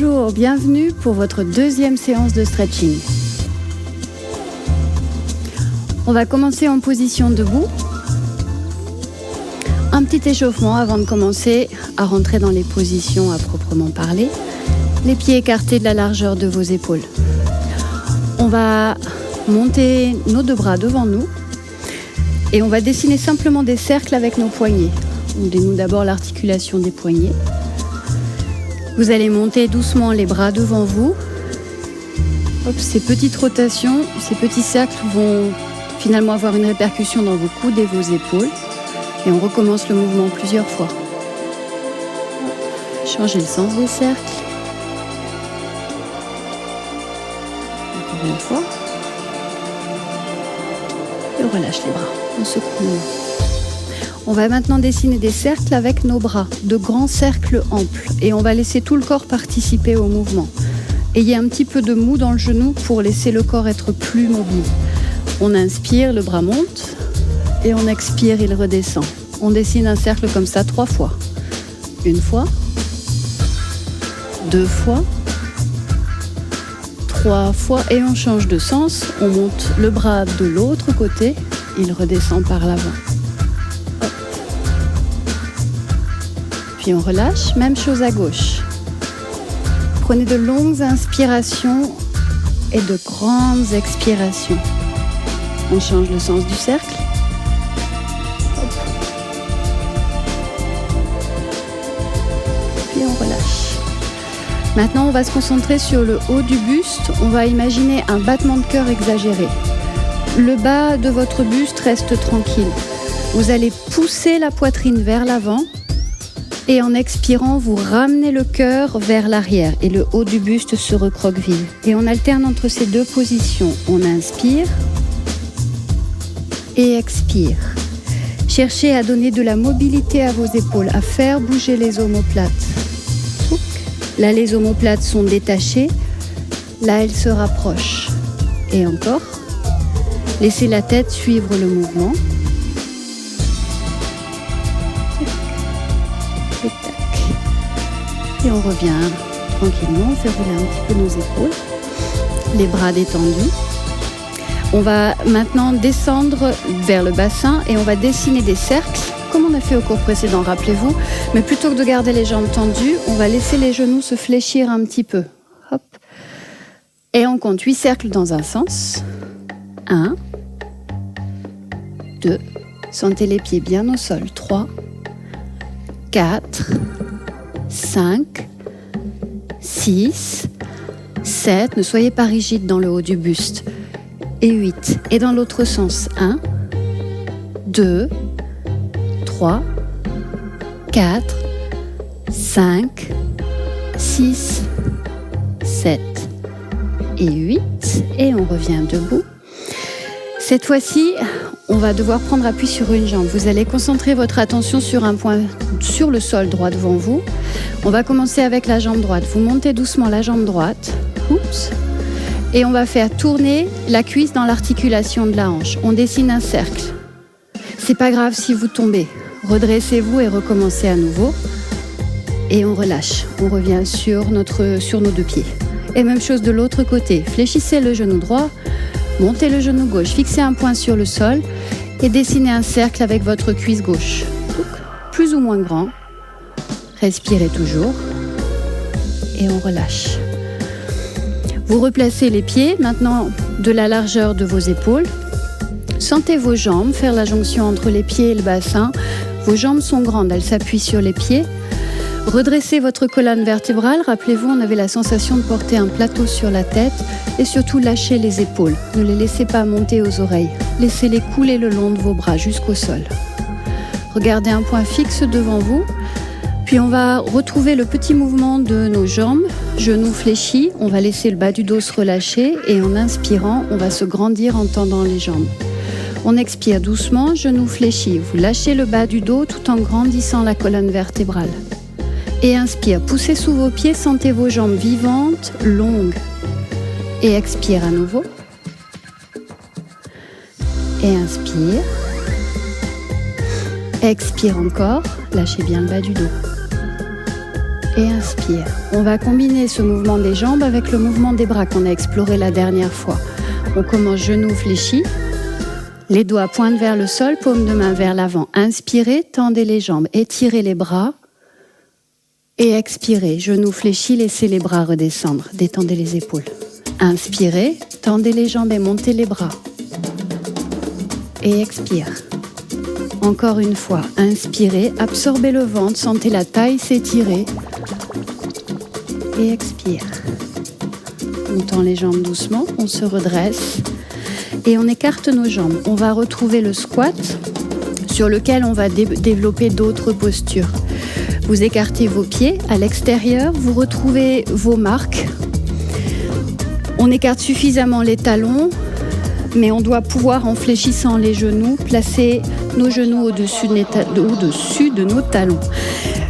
Bonjour, bienvenue pour votre deuxième séance de stretching. On va commencer en position debout. Un petit échauffement avant de commencer à rentrer dans les positions à proprement parler. Les pieds écartés de la largeur de vos épaules. On va monter nos deux bras devant nous et on va dessiner simplement des cercles avec nos poignets. On dénoue d'abord l'articulation des poignets. Vous allez monter doucement les bras devant vous. Hop, ces petites rotations, ces petits cercles vont finalement avoir une répercussion dans vos coudes et vos épaules. Et on recommence le mouvement plusieurs fois. Changez le sens des cercles. Encore une fois. Et on relâche les bras. On secoue. On va maintenant dessiner des cercles avec nos bras, de grands cercles amples. Et on va laisser tout le corps participer au mouvement. Ayez un petit peu de mou dans le genou pour laisser le corps être plus mobile. On inspire, le bras monte. Et on expire, il redescend. On dessine un cercle comme ça 3 fois. 1 fois. 2 fois. 3 fois. Et on change de sens. On monte le bras de l'autre côté. Il redescend par l'avant. Puis on relâche, même chose à gauche. Prenez de longues inspirations et de grandes expirations. On change le sens du cercle. Hop. Puis on relâche. Maintenant, on va se concentrer sur le haut du buste. On va imaginer un battement de cœur exagéré. Le bas de votre buste reste tranquille. Vous allez pousser la poitrine vers l'avant. Et en expirant, vous ramenez le cœur vers l'arrière et le haut du buste se recroqueville. Et on alterne entre ces deux positions. On inspire et expire. Cherchez à donner de la mobilité à vos épaules, à faire bouger les omoplates. Là, les omoplates sont détachées. Là, elles se rapprochent. Et encore. Laissez la tête suivre le mouvement. Et on revient tranquillement, on fait rouler un petit peu nos épaules, les bras détendus. On va maintenant descendre vers le bassin et on va dessiner des cercles, comme on a fait au cours précédent, rappelez-vous. Mais plutôt que de garder les jambes tendues, on va laisser les genoux se fléchir un petit peu. Hop. Et on compte 8 cercles dans un sens. 1, 2, sentez les pieds bien au sol. 3, 4, 5, 6, 7, ne soyez pas rigide dans le haut du buste, et 8. Et dans l'autre sens, 1, 2, 3, 4, 5, 6, 7 et 8. Et on revient debout. Cette fois-ci, on va devoir prendre appui sur une jambe. Vous allez concentrer votre attention sur un point sur le sol droit devant vous. On va commencer avec la jambe droite. Vous montez doucement la jambe droite. Oups. Et on va faire tourner la cuisse dans l'articulation de la hanche. On dessine un cercle. C'est pas grave si vous tombez. Redressez-vous et recommencez à nouveau. Et on relâche. On revient sur nos 2 pieds. Et même chose de l'autre côté. Fléchissez le genou droit. Montez le genou gauche, fixez un point sur le sol et dessinez un cercle avec votre cuisse gauche. Donc, plus ou moins grand. Respirez toujours et on relâche. Vous replacez les pieds maintenant de la largeur de vos épaules. Sentez vos jambes faire la jonction entre les pieds et le bassin. Vos jambes sont grandes, elles s'appuient sur les pieds. Redressez votre colonne vertébrale. Rappelez-vous, on avait la sensation de porter un plateau sur la tête et surtout lâchez les épaules. Ne les laissez pas monter aux oreilles. Laissez-les couler le long de vos bras jusqu'au sol. Regardez un point fixe devant vous. Puis on va retrouver le petit mouvement de nos jambes, genoux fléchis. On va laisser le bas du dos se relâcher et en inspirant, on va se grandir en tendant les jambes. On expire doucement, genoux fléchis. Vous lâchez le bas du dos tout en grandissant la colonne vertébrale. Et inspire, poussez sous vos pieds, sentez vos jambes vivantes, longues. Et expire à nouveau. Et inspire. Expire encore, lâchez bien le bas du dos. et inspire. On va combiner ce mouvement des jambes avec le mouvement des bras qu'on a exploré la dernière fois. On commence genoux fléchis, les doigts pointent vers le sol, paume de main vers l'avant. Inspirez, tendez les jambes, étirez les bras et expirez. Genoux fléchis, laissez les bras redescendre, détendez les épaules. Inspirez, tendez les jambes et montez les bras. Et expire. Encore une fois, inspirez, absorbez le ventre, sentez la taille s'étirer. Et expire. On tend les jambes doucement, on se redresse et on écarte nos jambes. On va retrouver le squat sur lequel on va développer d'autres postures. Vous écartez vos pieds à l'extérieur, vous retrouvez vos marques. On écarte suffisamment les talons, mais on doit pouvoir, en fléchissant les genoux, placer nos genoux au-dessus de nos talons.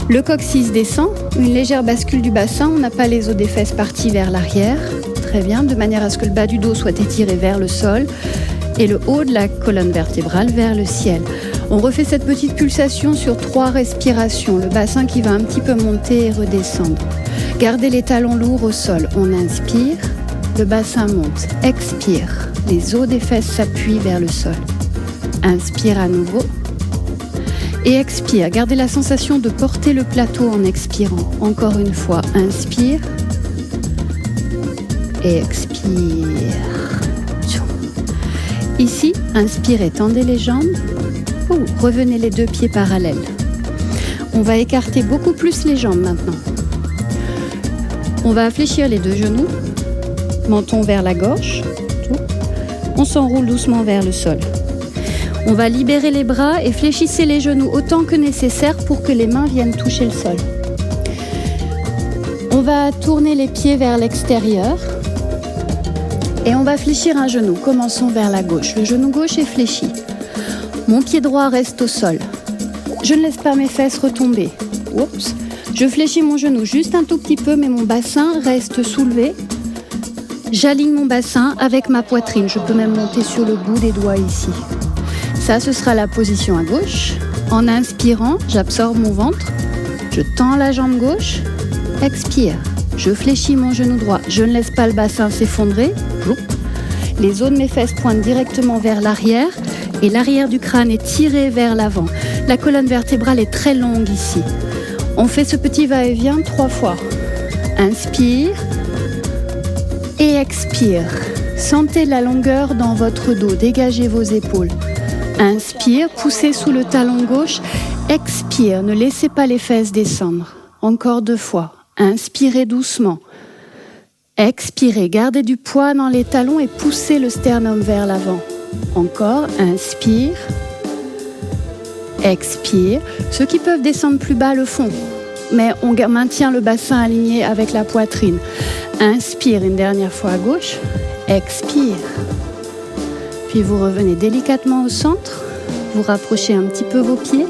Le coccyx descend, une légère bascule du bassin, on n'a pas les os des fesses partis vers l'arrière. Très bien, de manière à ce que le bas du dos soit étiré vers le sol et le haut de la colonne vertébrale vers le ciel. On refait cette petite pulsation sur 3 respirations, le bassin qui va un petit peu monter et redescendre. Gardez les talons lourds au sol. On inspire, le bassin monte, expire, les os des fesses s'appuient vers le sol. Inspire à nouveau et expire. Gardez la sensation de porter le plateau en expirant. Encore une fois, inspire. Et expire. Ici, inspirez, tendez les jambes. Revenez les 2 pieds parallèles. On va écarter beaucoup plus les jambes maintenant. On va fléchir les 2 genoux, menton vers la gauche. On s'enroule doucement vers le sol. On va libérer les bras et fléchissez les genoux autant que nécessaire pour que les mains viennent toucher le sol. On va tourner les pieds vers l'extérieur. Et on va fléchir un genou. Commençons vers la gauche. Le genou gauche est fléchi. Mon pied droit reste au sol. Je ne laisse pas mes fesses retomber. Oups. Je fléchis mon genou juste un tout petit peu, mais mon bassin reste soulevé. J'aligne mon bassin avec ma poitrine. Je peux même monter sur le bout des doigts ici. Ça, ce sera la position à gauche. En inspirant, j'absorbe mon ventre. Je tends la jambe gauche. Expire. Je fléchis mon genou droit, je ne laisse pas le bassin s'effondrer. Les os de mes fesses pointent directement vers l'arrière et l'arrière du crâne est tiré vers l'avant. La colonne vertébrale est très longue ici. On fait ce petit va-et-vient 3 fois. Inspire et expire. Sentez la longueur dans votre dos, dégagez vos épaules. Inspire, poussez sous le talon gauche. Expire, ne laissez pas les fesses descendre. Encore 2 fois. Inspirez doucement. Expirez, gardez du poids dans les talons et poussez le sternum vers l'avant. Encore, inspire. Expire. Ceux qui peuvent descendre plus bas le font, mais on maintient le bassin aligné avec la poitrine. Inspire une dernière fois à gauche. Expire. Puis vous revenez délicatement au centre. Vous rapprochez un petit peu vos pieds.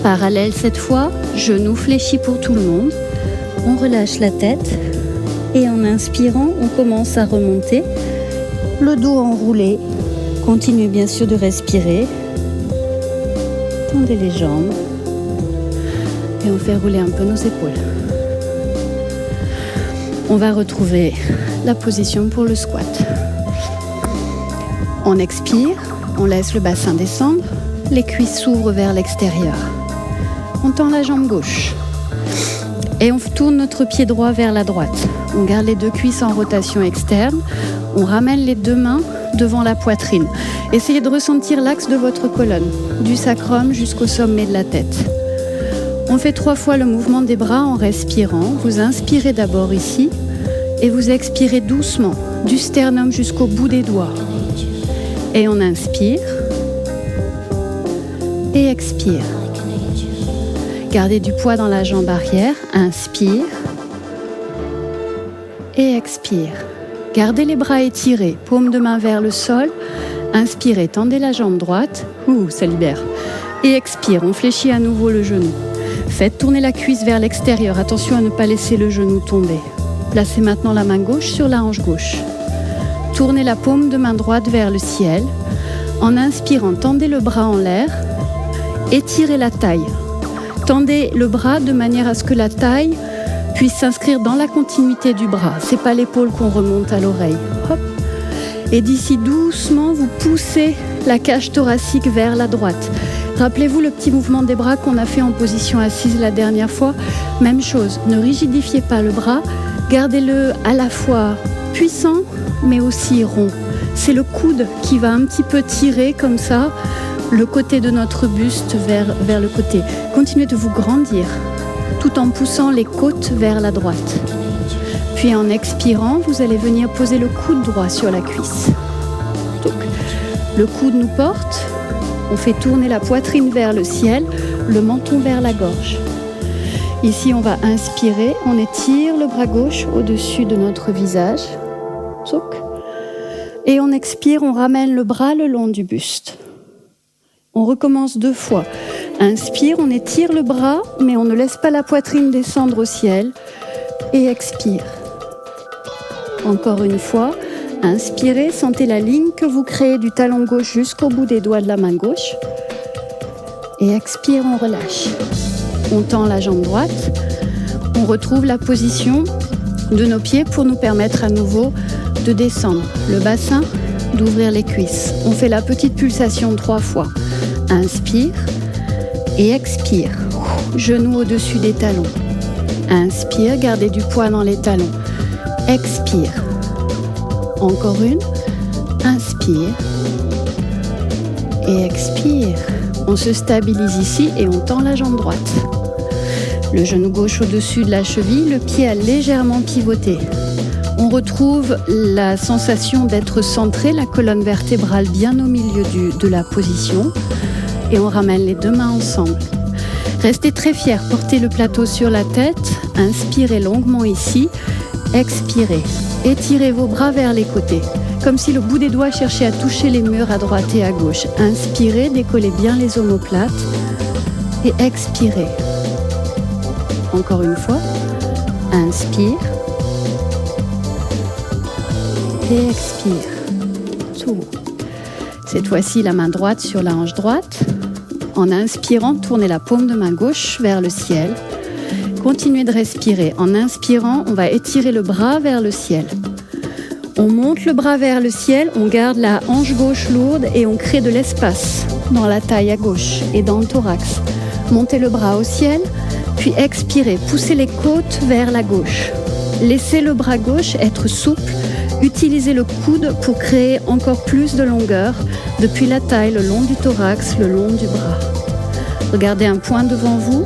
Parallèle cette fois, genoux fléchis pour tout le monde. On relâche la tête et en inspirant, on commence à remonter. Le dos enroulé. Continuez bien sûr de respirer. Tendez les jambes et on fait rouler un peu nos épaules. On va retrouver la position pour le squat. On expire, on laisse le bassin descendre, les cuisses s'ouvrent vers l'extérieur. On tend la jambe gauche. Et on tourne notre pied droit vers la droite. On garde les 2 cuisses en rotation externe. On ramène les 2 mains devant la poitrine. Essayez de ressentir l'axe de votre colonne, du sacrum jusqu'au sommet de la tête. On fait 3 fois le mouvement des bras en respirant. Vous inspirez d'abord ici et vous expirez doucement, du sternum jusqu'au bout des doigts. Et on inspire et expire. Gardez du poids dans la jambe arrière, inspire et expire. Gardez les bras étirés, paume de main vers le sol, inspirez, tendez la jambe droite, ça libère. Et expire, on fléchit à nouveau le genou. Faites tourner la cuisse vers l'extérieur, attention à ne pas laisser le genou tomber. Placez maintenant la main gauche sur la hanche gauche. Tournez la paume de main droite vers le ciel. En inspirant, tendez le bras en l'air, étirez la taille. Tendez le bras de manière à ce que la taille puisse s'inscrire dans la continuité du bras. C'est pas l'épaule qu'on remonte à l'oreille. Hop. Et d'ici doucement, vous poussez la cage thoracique vers la droite. Rappelez-vous le petit mouvement des bras qu'on a fait en position assise la dernière fois. Même chose, ne rigidifiez pas le bras, gardez-le à la fois puissant mais aussi rond. C'est le coude qui va un petit peu tirer comme ça le côté de notre buste vers le côté. Continuez de vous grandir tout en poussant les côtes vers la droite. Puis en expirant, vous allez venir poser le coude droit sur la cuisse. Donc, le coude nous porte, on fait tourner la poitrine vers le ciel, le menton vers la gorge. Ici, on va inspirer, on étire le bras gauche au-dessus de notre visage. Et on expire, on ramène le bras le long du buste. On recommence 2 fois. Inspire, on étire le bras, mais on ne laisse pas la poitrine descendre au ciel. Et expire. Encore une fois, inspirez, sentez la ligne que vous créez du talon gauche jusqu'au bout des doigts de la main gauche. Et expire, on relâche. On tend la jambe droite. On retrouve la position de nos pieds pour nous permettre à nouveau de descendre le bassin, d'ouvrir les cuisses. On fait la petite pulsation 3 fois. Inspire et expire. Genoux au-dessus des talons. Inspire, gardez du poids dans les talons. Expire. Encore une. Inspire. Et expire. On se stabilise ici et on tend la jambe droite. Le genou gauche au-dessus de la cheville, le pied a légèrement pivoté. On retrouve la sensation d'être centré, la colonne vertébrale bien au milieu de la position. Et on ramène les 2 mains ensemble. Restez très fiers, portez le plateau sur la tête, inspirez longuement ici, expirez. Étirez vos bras vers les côtés, comme si le bout des doigts cherchait à toucher les murs à droite et à gauche. Inspirez, décollez bien les omoplates et expirez. Encore une fois, inspire et expire. Tout. Cette fois-ci, la main droite sur la hanche droite. En inspirant, tournez la paume de main gauche vers le ciel. Continuez de respirer. En inspirant, on va étirer le bras vers le ciel. On monte le bras vers le ciel, on garde la hanche gauche lourde et on crée de l'espace dans la taille à gauche et dans le thorax. Montez le bras au ciel, puis expirez. Poussez les côtes vers la gauche. Laissez le bras gauche être souple. Utilisez le coude pour créer encore plus de longueur depuis la taille, le long du thorax, le long du bras. Regardez un point devant vous,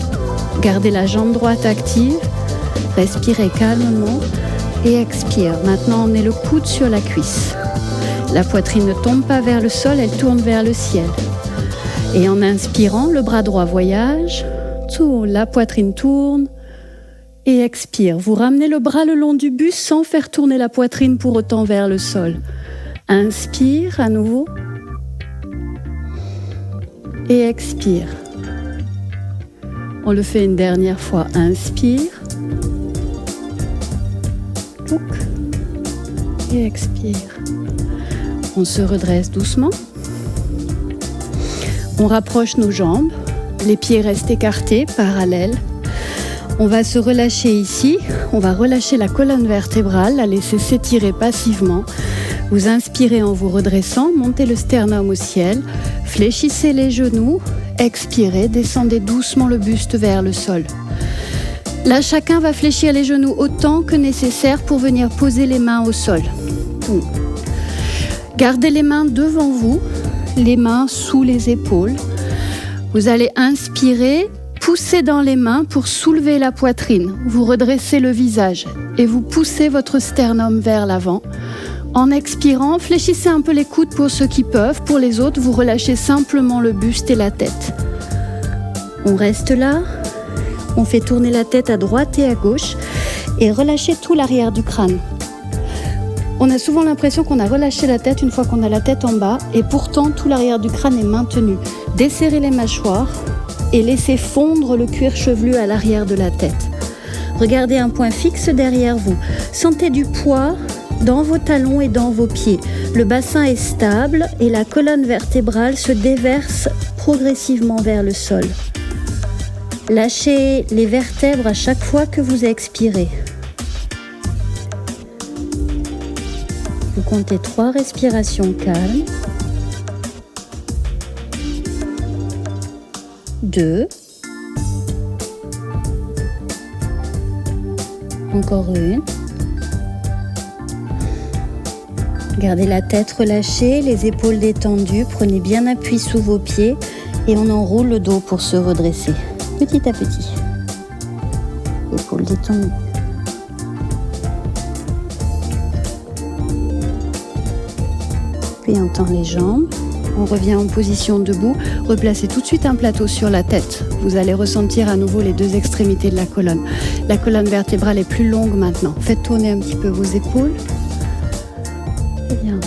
gardez la jambe droite active, respirez calmement et expire. Maintenant, on met le coude sur la cuisse. La poitrine ne tombe pas vers le sol, elle tourne vers le ciel. Et en inspirant, le bras droit voyage, la poitrine tourne, et expire. Vous ramenez le bras le long du buste sans faire tourner la poitrine pour autant vers le sol. Inspire à nouveau. Et expire. On le fait une dernière fois. Inspire. Et expire. On se redresse doucement. On rapproche nos jambes. Les pieds restent écartés, parallèles. On va se relâcher ici, on va relâcher la colonne vertébrale, la laisser s'étirer passivement. Vous inspirez en vous redressant, montez le sternum au ciel, fléchissez les genoux, expirez, descendez doucement le buste vers le sol. Là, chacun va fléchir les genoux autant que nécessaire pour venir poser les mains au sol. Gardez les mains devant vous, les mains sous les épaules. Vous allez inspirer, poussez dans les mains pour soulever la poitrine. Vous redressez le visage et vous poussez votre sternum vers l'avant. En expirant, fléchissez un peu les coudes pour ceux qui peuvent. Pour les autres, vous relâchez simplement le buste et la tête. On reste là. On fait tourner la tête à droite et à gauche et relâchez tout l'arrière du crâne. On a souvent l'impression qu'on a relâché la tête une fois qu'on a la tête en bas et pourtant tout l'arrière du crâne est maintenu. Desserrez les mâchoires et laissez fondre le cuir chevelu à l'arrière de la tête. Regardez un point fixe derrière vous. Sentez du poids dans vos talons et dans vos pieds. Le bassin est stable et la colonne vertébrale se déverse progressivement vers le sol. Lâchez les vertèbres à chaque fois que vous expirez. Vous comptez 3 respirations calmes. 2. Encore une. Gardez la tête relâchée, les épaules détendues. Prenez bien appui sous vos pieds et on enroule le dos pour se redresser. Petit à petit. Épaules détendues. Puis on tend les jambes. On revient en position debout. Replacez tout de suite un plateau sur la tête. Vous allez ressentir à nouveau les 2 extrémités de la colonne. La colonne vertébrale est plus longue maintenant. Faites tourner un petit peu vos épaules. Très bien.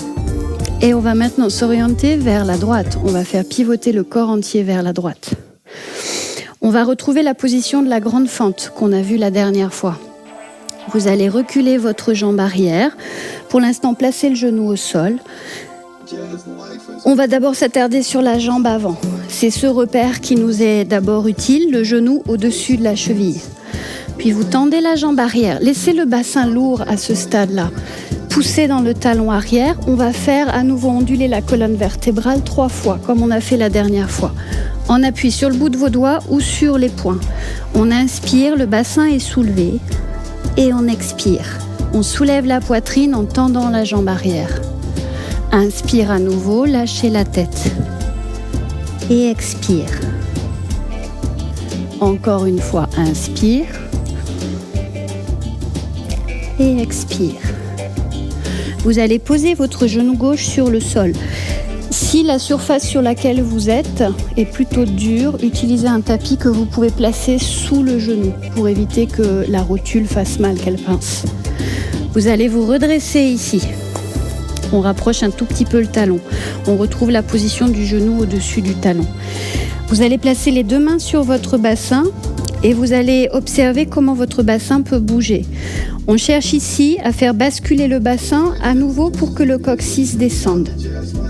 Et on va maintenant s'orienter vers la droite. On va faire pivoter le corps entier vers la droite. On va retrouver la position de la grande fente qu'on a vue la dernière fois. Vous allez reculer votre jambe arrière. Pour l'instant, placez le genou au sol. On va d'abord s'attarder sur la jambe avant. C'est ce repère qui nous est d'abord utile, le genou au-dessus de la cheville. Puis vous tendez la jambe arrière. Laissez le bassin lourd à ce stade-là. Poussez dans le talon arrière. On va faire à nouveau onduler la colonne vertébrale 3 fois, comme on a fait la dernière fois. On appuie sur le bout de vos doigts ou sur les poings. On inspire, le bassin est soulevé. Et on expire. On soulève la poitrine en tendant la jambe arrière. Inspire à nouveau, lâchez la tête. Et expire. Encore une fois, inspire. Et expire. Vous allez poser votre genou gauche sur le sol. Si la surface sur laquelle vous êtes est plutôt dure, utilisez un tapis que vous pouvez placer sous le genou pour éviter que la rotule fasse mal, qu'elle pince. Vous allez vous redresser ici. On rapproche un tout petit peu le talon. On retrouve la position du genou au-dessus du talon. Vous allez placer les 2 mains sur votre bassin et vous allez observer comment votre bassin peut bouger. On cherche ici à faire basculer le bassin à nouveau pour que le coccyx descende.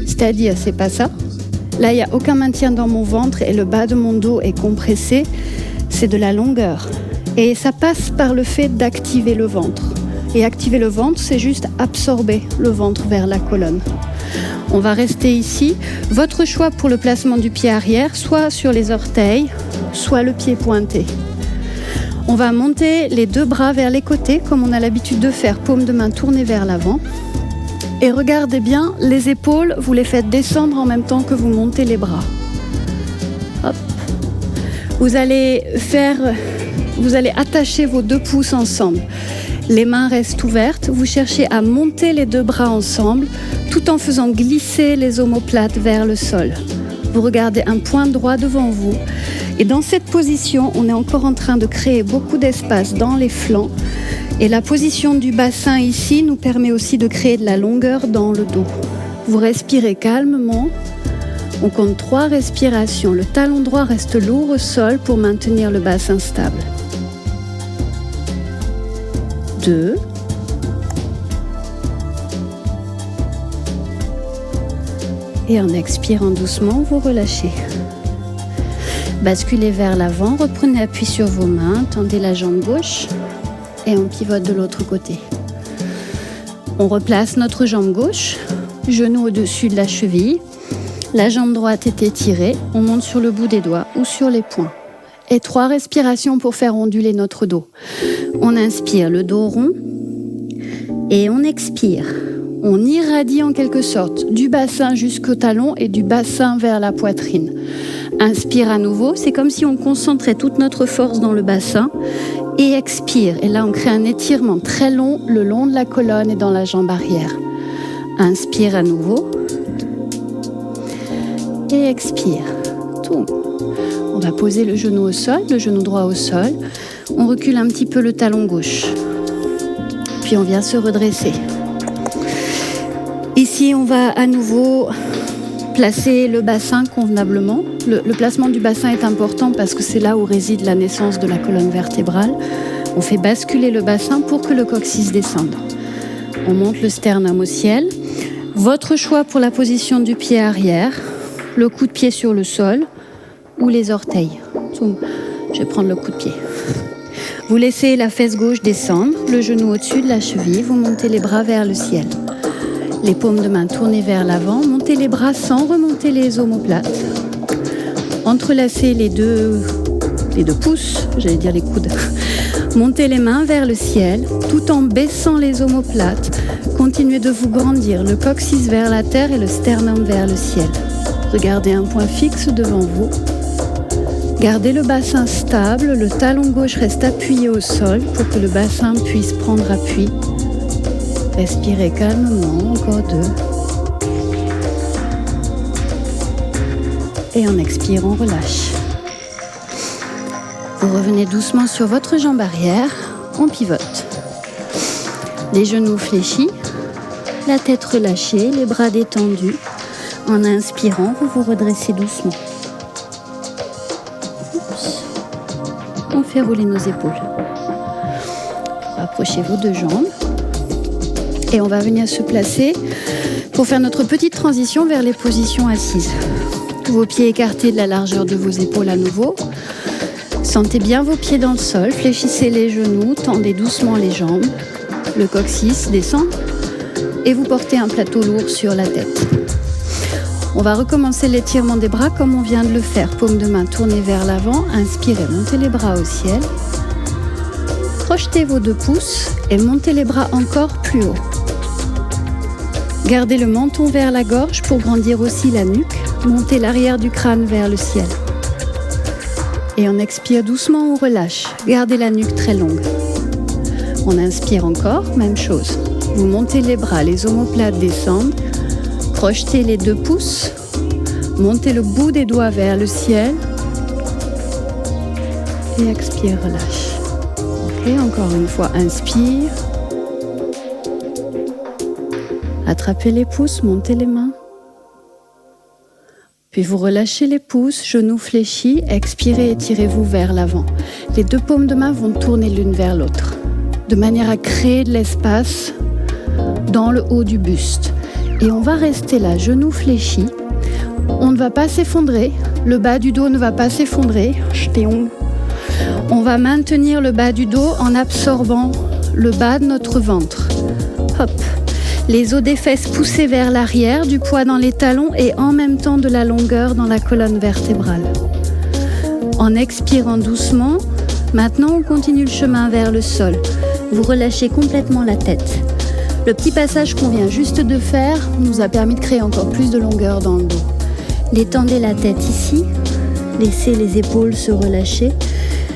C'est-à-dire, c'est pas ça. Là, il n'y a aucun maintien dans mon ventre et le bas de mon dos est compressé. C'est de la longueur. Et ça passe par le fait d'activer le ventre. Et activer le ventre, c'est juste absorber le ventre vers la colonne. On va rester ici. Votre choix pour le placement du pied arrière, soit sur les orteils, soit le pied pointé. On va monter les 2 bras vers les côtés, comme on a l'habitude de faire, paume de main tournée vers l'avant. Et regardez bien, les épaules, vous les faites descendre en même temps que vous montez les bras. Hop. Vous allez attacher vos 2 pouces ensemble. Les mains restent ouvertes. Vous cherchez à monter les 2 bras ensemble, tout en faisant glisser les omoplates vers le sol. Vous regardez un point droit devant vous. Et dans cette position, on est encore en train de créer beaucoup d'espace dans les flancs. Et la position du bassin ici nous permet aussi de créer de la longueur dans le dos. Vous respirez calmement. On compte 3 respirations. Le talon droit reste lourd au sol pour maintenir le bassin stable. 2. Et en expirant doucement, vous relâchez. Basculez vers l'avant, reprenez appui sur vos mains, tendez la jambe gauche et on pivote de l'autre côté. On replace notre jambe gauche, genou au-dessus de la cheville. La jambe droite est étirée, on monte sur le bout des doigts ou sur les poings. Et 3 respirations pour faire onduler notre dos. On inspire le dos rond et on expire. On irradie en quelque sorte du bassin jusqu'au talon et du bassin vers la poitrine. Inspire à nouveau, c'est comme si on concentrait toute notre force dans le bassin et expire. Et là, on crée un étirement très long le long de la colonne et dans la jambe arrière. Inspire à nouveau et expire. Tout. On va poser le genou au sol, le genou droit au sol. On recule un petit peu le talon gauche. Puis on vient se redresser. Ici, on va à nouveau placer le bassin convenablement. Le placement du bassin est important parce que c'est là où réside la naissance de la colonne vertébrale. On fait basculer le bassin pour que le coccyx descende. On monte le sternum au ciel. Votre choix pour la position du pied arrière, le coup de pied sur le sol ou les orteils. Donc, Je vais prendre le coup de pied. Vous laissez la fesse gauche descendre, le genou au-dessus de la cheville, vous montez les bras vers le ciel. Les paumes de main tournées vers l'avant, montez les bras sans remonter les omoplates. Entrelacez les deux pouces, j'allais dire les coudes. Montez les mains vers le ciel, tout en baissant les omoplates. Continuez de vous grandir, le coccyx vers la terre et le sternum vers le ciel. Regardez un point fixe devant vous. Gardez le bassin stable, le talon gauche reste appuyé au sol pour que le bassin puisse prendre appui. Respirez calmement, encore 2. Et en expirant, relâche. Vous revenez doucement sur votre jambe arrière, on pivote. Les genoux fléchis, la tête relâchée, les bras détendus. En inspirant, vous vous redressez doucement. On fait rouler nos épaules. Rapprochez vos deux jambes. Et on va venir se placer pour faire notre petite transition vers les positions assises. Vos pieds écartés de la largeur de vos épaules à nouveau. Sentez bien vos pieds dans le sol, fléchissez les genoux, tendez doucement les jambes. Le coccyx descend et vous portez un plateau lourd sur la tête. On va recommencer l'étirement des bras comme on vient de le faire. Paume de main tournée vers l'avant, inspirez, montez les bras au ciel. Projetez vos 2 pouces et montez les bras encore plus haut. Gardez le menton vers la gorge pour grandir aussi la nuque. Montez l'arrière du crâne vers le ciel. Et on expire doucement, on relâche. Gardez la nuque très longue. On inspire encore, même chose. Vous montez les bras, les omoplates descendent. Projetez les 2 pouces. Montez le bout des doigts vers le ciel. Et expire, relâche. Ok, encore une fois, inspire. Attrapez les pouces, montez les mains. Puis vous relâchez les pouces, genoux fléchis, expirez, étirez-vous vers l'avant. Les 2 paumes de main vont tourner l'une vers l'autre, de manière à créer de l'espace dans le haut du buste. Et on va rester là, genoux fléchis. On ne va pas s'effondrer, le bas du dos ne va pas s'effondrer. On va maintenir le bas du dos en absorbant le bas de notre ventre. Hop. Les os des fesses poussés vers l'arrière, du poids dans les talons et en même temps de la longueur dans la colonne vertébrale. En expirant doucement, maintenant on continue le chemin vers le sol. Vous relâchez complètement la tête. Le petit passage qu'on vient juste de faire nous a permis de créer encore plus de longueur dans le dos. Détendez la tête ici, laissez les épaules se relâcher.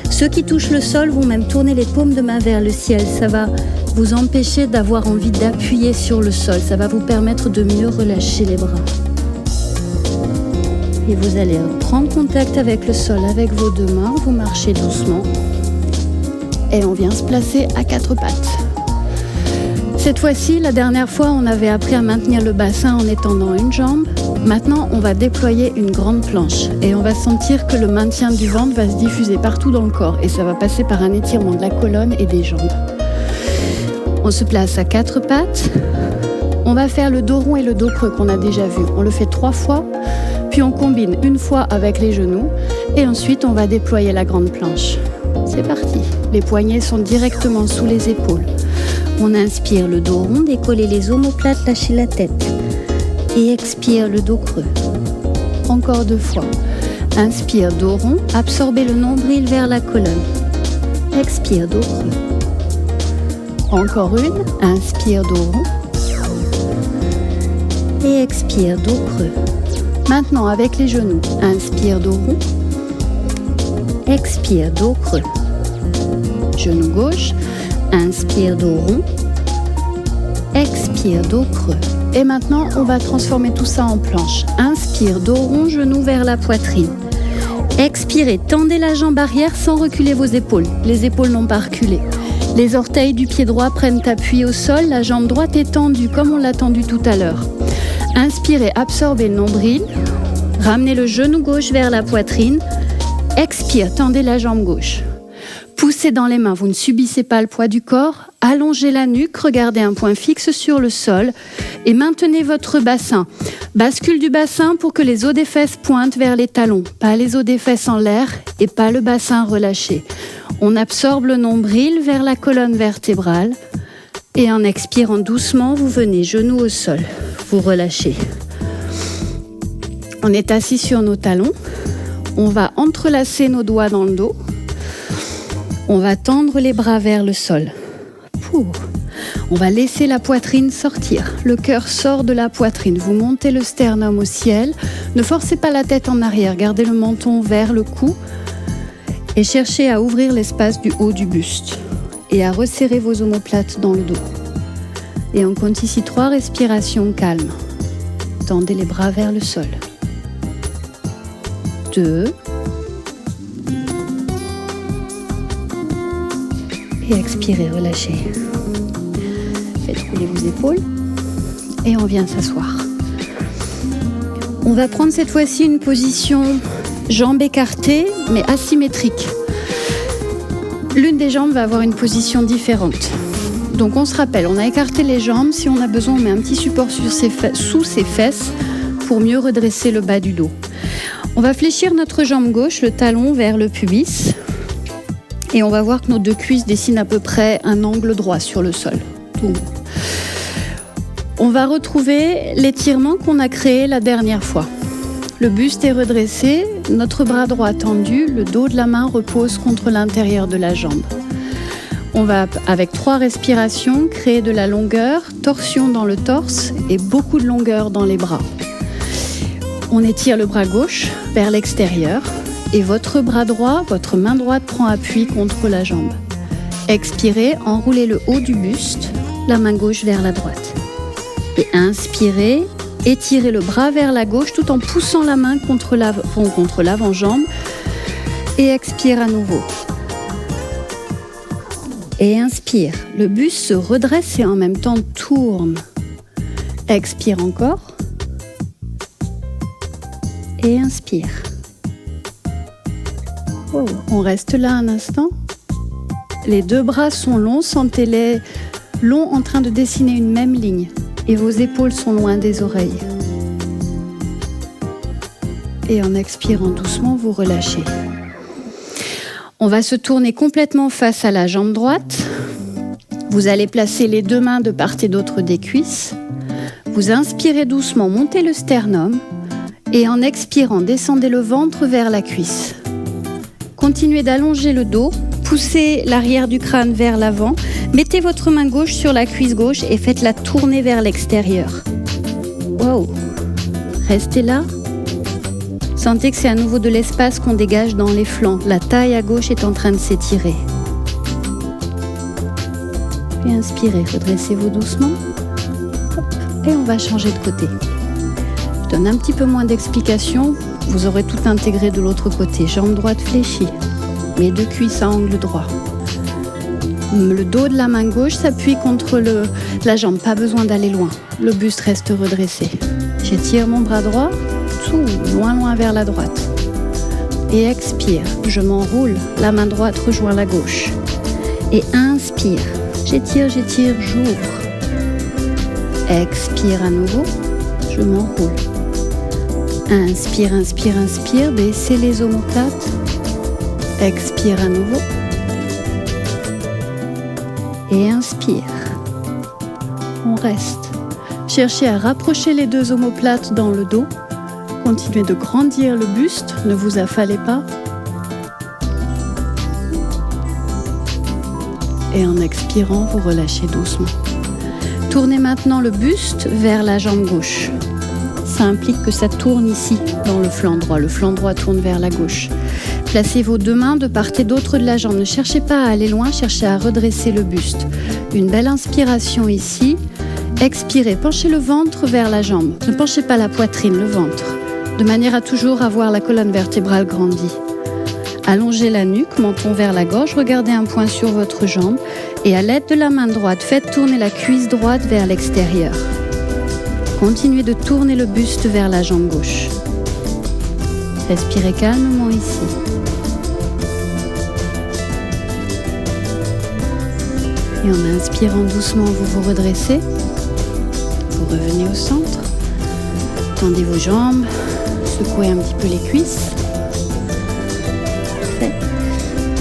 Ceux qui touchent le sol vont même tourner les paumes de main vers le ciel. Ça va vous empêcher d'avoir envie d'appuyer sur le sol. Ça va vous permettre de mieux relâcher les bras. Et vous allez prendre contact avec le sol avec vos 2 mains. Vous marchez doucement. Et on vient se placer à 4 pattes. Cette fois-ci, la dernière fois, on avait appris à maintenir le bassin en étendant une jambe. Maintenant, on va déployer une grande planche. Et on va sentir que le maintien du ventre va se diffuser partout dans le corps. Et ça va passer par un étirement de la colonne et des jambes. On se place à 4 pattes. On va faire le dos rond et le dos creux qu'on a déjà vu. On le fait 3 fois, puis on combine une fois avec les genoux et ensuite on va déployer la grande planche. C'est parti. Les poignets sont directement sous les épaules. On inspire le dos rond, décollez les omoplates, lâchez la tête. Et expire le dos creux. Encore 2 fois. Inspire dos rond, absorbez le nombril vers la colonne. Expire dos creux. Encore une, inspire dos rond et expire dos creux. Maintenant avec les genoux, inspire dos rond, expire dos creux. Genou gauche, inspire dos rond, expire dos creux. Et maintenant on va transformer tout ça en planche. Inspire dos rond, genou vers la poitrine. Expirez, tendez la jambe arrière sans reculer vos épaules. Les épaules n'ont pas reculé. Les orteils du pied droit prennent appui au sol, la jambe droite est tendue comme on l'a tendue tout à l'heure. Inspirez, absorbez le nombril, ramenez le genou gauche vers la poitrine, expire, tendez la jambe gauche. Poussez dans les mains, vous ne subissez pas le poids du corps. Allongez la nuque, regardez un point fixe sur le sol et maintenez votre bassin. Bascule du bassin pour que les os des fesses pointent vers les talons, pas les os des fesses en l'air et pas le bassin relâché. On absorbe le nombril vers la colonne vertébrale et en expirant doucement, vous venez genoux au sol, vous relâchez. On est assis sur nos talons, on va entrelacer nos doigts dans le dos, on va tendre les bras vers le sol. On va laisser la poitrine sortir. Le cœur sort de la poitrine. Vous montez le sternum au ciel. Ne forcez pas la tête en arrière. Gardez le menton vers le cou et cherchez à ouvrir l'espace du haut du buste et à resserrer vos omoplates dans le dos. Et on compte ici 3 respirations calmes. Tendez les bras vers le sol. 2. Et expirez, relâchez. Faites rouler vos épaules et on vient s'asseoir. On va prendre cette fois-ci une position jambes écartées mais asymétrique. L'une des jambes va avoir une position différente. Donc on se rappelle, on a écarté les jambes. Si on a besoin, on met un petit support sous ses fesses pour mieux redresser le bas du dos. On va fléchir notre jambe gauche, le talon vers le pubis. Et on va voir que nos 2 cuisses dessinent à peu près un angle droit sur le sol. Donc, on va retrouver l'étirement qu'on a créé la dernière fois. Le buste est redressé, notre bras droit tendu, le dos de la main repose contre l'intérieur de la jambe. On va, avec 3 respirations, créer de la longueur, torsion dans le torse et beaucoup de longueur dans les bras. On étire le bras gauche vers l'extérieur. Et votre bras droit, votre main droite prend appui contre la jambe. Expirez, enroulez le haut du buste, la main gauche vers la droite. Et inspirez, étirez le bras vers la gauche tout en poussant la main contre l'avant-jambe. Et expire à nouveau. Et inspire, le buste se redresse et en même temps tourne. Expire encore. Et inspire. Oh, on reste là un instant. Les 2 bras sont longs, sentez-les longs en train de dessiner une même ligne. Et vos épaules sont loin des oreilles. Et en expirant doucement, vous relâchez. On va se tourner complètement face à la jambe droite. Vous allez placer les 2 mains de part et d'autre des cuisses. Vous inspirez doucement, montez le sternum. Et en expirant, descendez le ventre vers la cuisse. Continuez d'allonger le dos, poussez l'arrière du crâne vers l'avant, mettez votre main gauche sur la cuisse gauche et faites-la tourner vers l'extérieur. Wow! Restez là. Sentez que c'est à nouveau de l'espace qu'on dégage dans les flancs. La taille à gauche est en train de s'étirer. Et inspirez, redressez-vous doucement. Hop. Et on va changer de côté. Je donne un petit peu moins d'explications. Vous aurez tout intégré de l'autre côté. Jambe droite fléchie, mes 2 cuisses à angle droit. Le dos de la main gauche s'appuie contre la jambe, pas besoin d'aller loin. Le buste reste redressé. J'étire mon bras droit, loin vers la droite. Et expire, je m'enroule, la main droite rejoint la gauche. Et inspire, j'étire, j'ouvre. Expire à nouveau, je m'enroule. Inspire, baissez les omoplates. Expire à nouveau. Et inspire. On reste. Cherchez à rapprocher les 2 omoplates dans le dos. Continuez de grandir le buste, ne vous affalez pas. Et en expirant, vous relâchez doucement. Tournez maintenant le buste vers la jambe gauche. Ça implique que ça tourne ici, dans le flanc droit. Le flanc droit tourne vers la gauche. Placez vos 2 mains de part et d'autre de la jambe. Ne cherchez pas à aller loin, cherchez à redresser le buste. Une belle inspiration ici. Expirez, penchez le ventre vers la jambe. Ne penchez pas la poitrine, le ventre. De manière à toujours avoir la colonne vertébrale grandie. Allongez la nuque, menton vers la gorge, regardez un point sur votre jambe. Et à l'aide de la main droite, faites tourner la cuisse droite vers l'extérieur. Continuez de tourner le buste vers la jambe gauche. Respirez calmement ici. Et en inspirant doucement, vous vous redressez. Vous revenez au centre. Tendez vos jambes. Secouez un petit peu les cuisses. Parfait.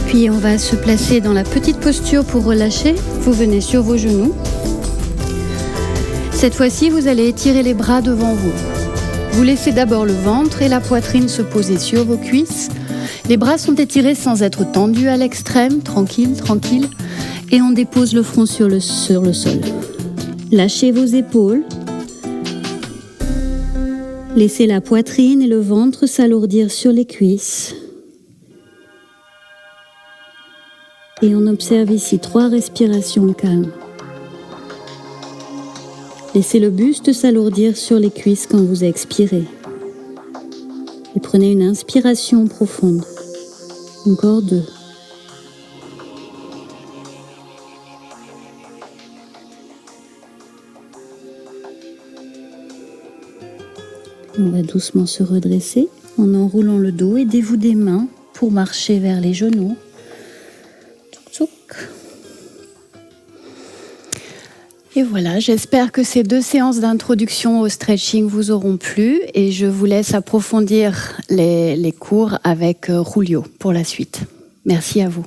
Puis on va se placer dans la petite posture pour relâcher. Vous venez sur vos genoux. Cette fois-ci, vous allez étirer les bras devant vous. Vous laissez d'abord le ventre et la poitrine se poser sur vos cuisses. Les bras sont étirés sans être tendus à l'extrême. Tranquille, tranquille. Et on dépose le front sur le sol. Lâchez vos épaules. Laissez la poitrine et le ventre s'alourdir sur les cuisses. Et on observe ici 3 respirations calmes. Laissez le buste s'alourdir sur les cuisses quand vous expirez. Et prenez une inspiration profonde. Encore 2. On va doucement se redresser en enroulant le dos. Aidez-vous des mains pour marcher vers les genoux. Tchouk, tchouk. Et voilà, j'espère que ces 2 séances d'introduction au stretching vous auront plu et je vous laisse approfondir les cours avec Julio pour la suite. Merci à vous.